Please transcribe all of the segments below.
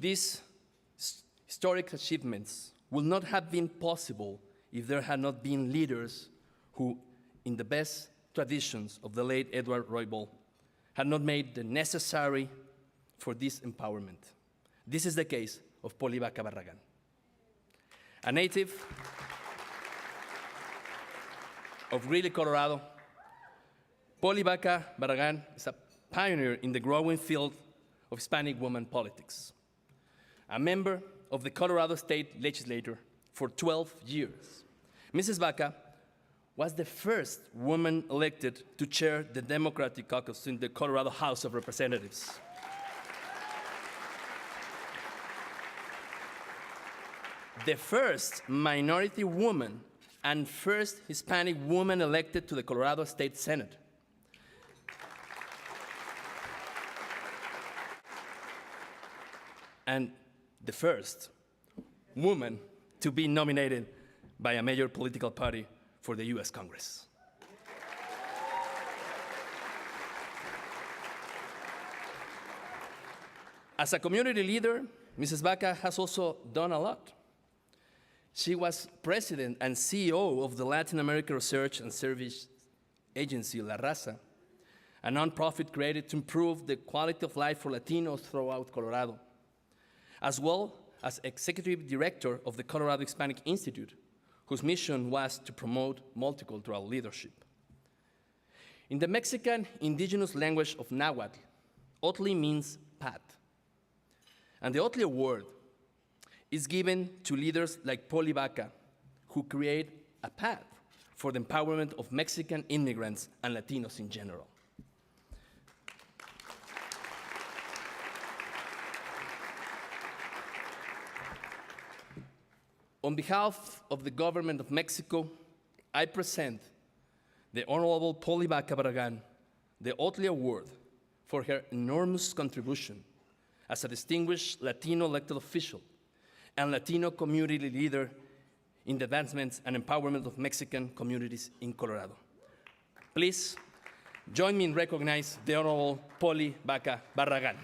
These historic achievements would not have been possible if there had not been leaders who, in the best traditions of the late Edward Roybal, had not made the necessary for this empowerment. This is the case of Poli Baca-Barragan. A native of Greeley, Colorado, Poli Baca-Barragan is a pioneer in the growing field of Hispanic women politics. A member of the Colorado State Legislature for 12 years, Mrs. Baca was the first woman elected to chair the Democratic caucus in the Colorado House of Representatives. The first minority woman and first Hispanic woman elected to the Colorado State Senate. And the first woman to be nominated by a major political party for the US Congress. As a community leader, Mrs. Baca has also done a lot. She was president and CEO of the Latin America Research and Service Agency, La Raza, a nonprofit created to improve the quality of life for Latinos throughout Colorado, as well as executive director of the Colorado Hispanic Institute, whose mission was to promote multicultural leadership. In the Mexican indigenous language of Nahuatl, Ohtli means path. And the Ohtli Award is given to leaders like Poli Baca, who create a path for the empowerment of Mexican immigrants and Latinos in general. On behalf of the government of Mexico, I present the Honorable Poli Baca-Barragan the Ohtli Award for her enormous contribution as a distinguished Latino elected official and Latino community leader in the advancements and empowerment of Mexican communities in Colorado. Please join me in recognizing the Honorable Poli Baca-Barragan.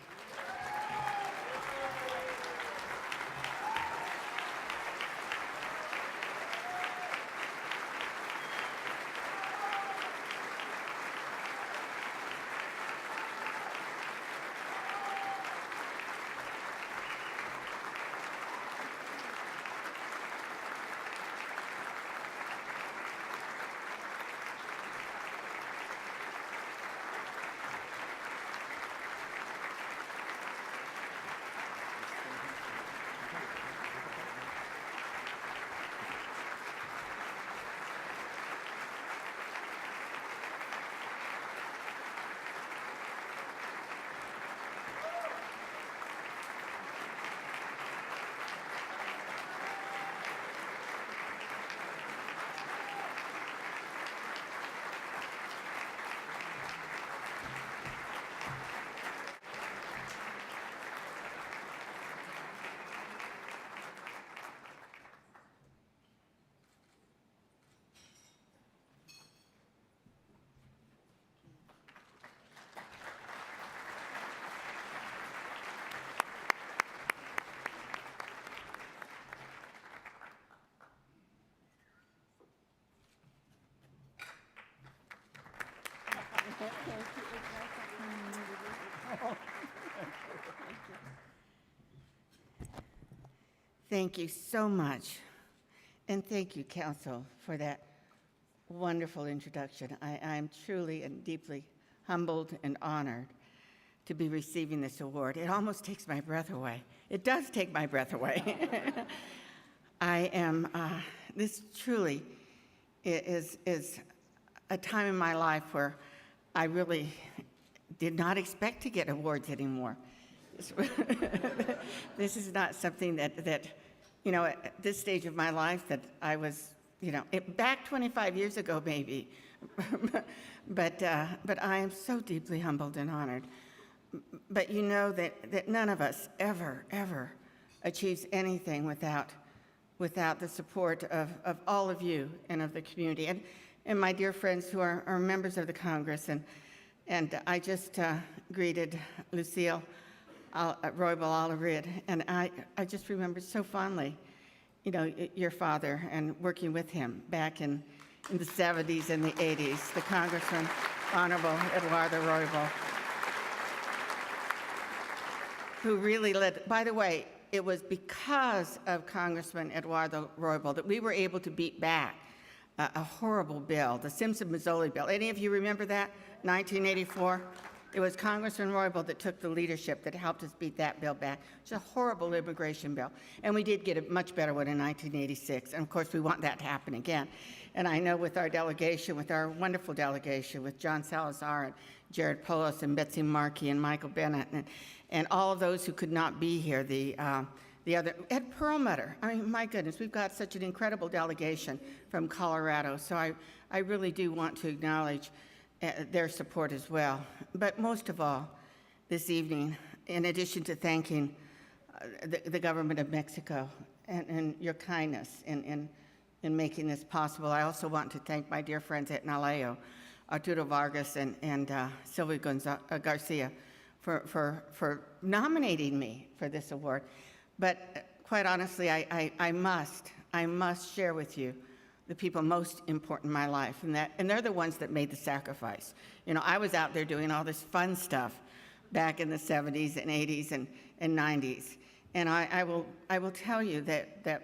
Thank you so much. And thank you, Council, for that wonderful introduction. I'm truly and deeply humbled and honored to be receiving this award. It almost takes my breath away. It does take my breath away. This truly is a time in my life where I really did not expect to get awards anymore. This is not something that, you know, at this stage of my life that I was, you know, back 25 years ago maybe, but I am so deeply humbled and honored. But you know that none of us ever achieves anything without the support of all of you and of the community and my dear friends who are members of the Congress. And I just greeted Lucille Roybal Alarid, and I just remember so fondly, you know, your father and working with him back in the 70s and the 80s, the Congressman, Honorable Eduardo Roybal, who really led. By the way, it was because of Congressman Eduardo Roybal that we were able to beat back a horrible bill, the Simpson-Mazzoli bill. Any of you remember that, 1984? It was Congressman Roybal that took the leadership that helped us beat that bill back. It's a horrible immigration bill. And we did get a much better one in 1986. And of course, we want that to happen again. And I know with our delegation, with our wonderful delegation, with John Salazar and Jared Polis and Betsy Markey and Michael Bennett and all of those who could not be here, the other, Ed Perlmutter. I mean, my goodness, we've got such an incredible delegation from Colorado. So I really do want to acknowledge their support as well. But most of all, this evening, in addition to thanking the government of Mexico and your kindness in making this possible, I also want to thank my dear friends at NALEO, Arturo Vargas and Sylvia Garcia, for nominating me for this award. But quite honestly, I must share with you the people most important in my life, and they're the ones that made the sacrifice. You know, I was out there doing all this fun stuff back in the 70s and 80s and 90s, and I will tell you that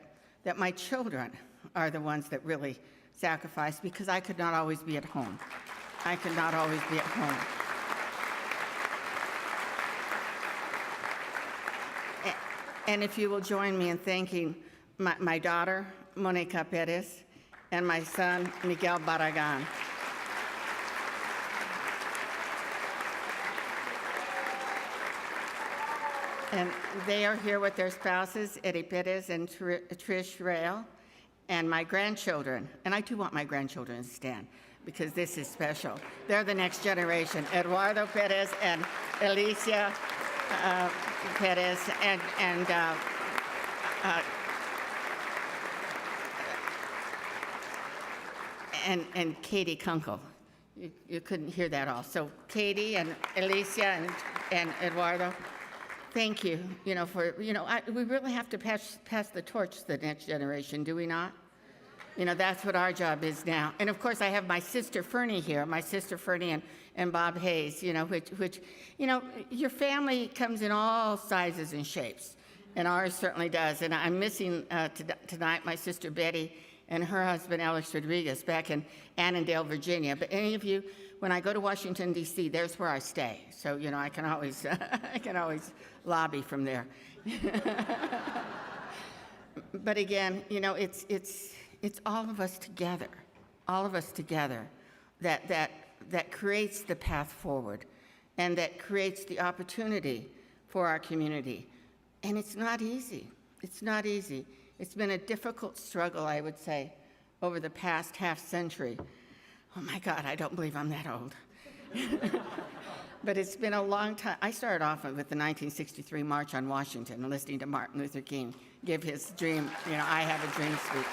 my children are the ones that really sacrificed, because I could not always be at home. I could not always be at home. And if you will join me in thanking my daughter, Monica Perez, and my son, Miguel Barragan. And they are here with their spouses, Eddie Perez and Trish Rael, and my grandchildren. And I do want my grandchildren to stand, because this is special. They're the next generation, Eduardo Perez and Alicia Perez and Katie Kunkel. You couldn't hear that all. So Katie and Alicia and Eduardo, thank you. You know, we really have to pass the torch to the next generation, do we not? You know, that's what our job is now. And of course, I have my sister Fernie here, my sister Fernie and Bob Hayes, you know, which, you know, your family comes in all sizes and shapes, and ours certainly does. And I'm missing tonight my sister Betty and her husband Alex Rodriguez back in Annandale, Virginia. But any of you, when I go to Washington, D.C., there's where I stay. So, you know, I can always lobby from there. But again, you know, it's all of us together that creates the path forward, and that creates the opportunity for our community. And it's not easy. It's not easy. It's been a difficult struggle, I would say, over the past half century. Oh my God, I don't believe I'm that old. But it's been a long time. I started off with the 1963 March on Washington, listening to Martin Luther King give his dream, you know, I have a dream speech.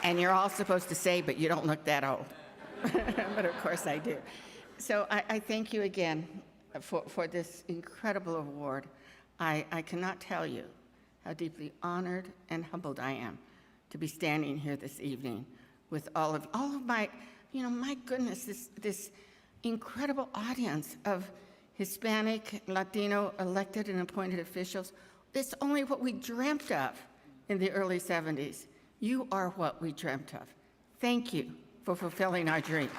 And you're all supposed to say, but you don't look that old. But of course I do. So I thank you again for this incredible award. I cannot tell you how deeply honored and humbled I am to be standing here this evening with all of my, you know, my goodness, this incredible audience of Hispanic, Latino elected and appointed officials. It's only what we dreamt of in the early 70s. You are what we dreamt of. Thank you for fulfilling our dream.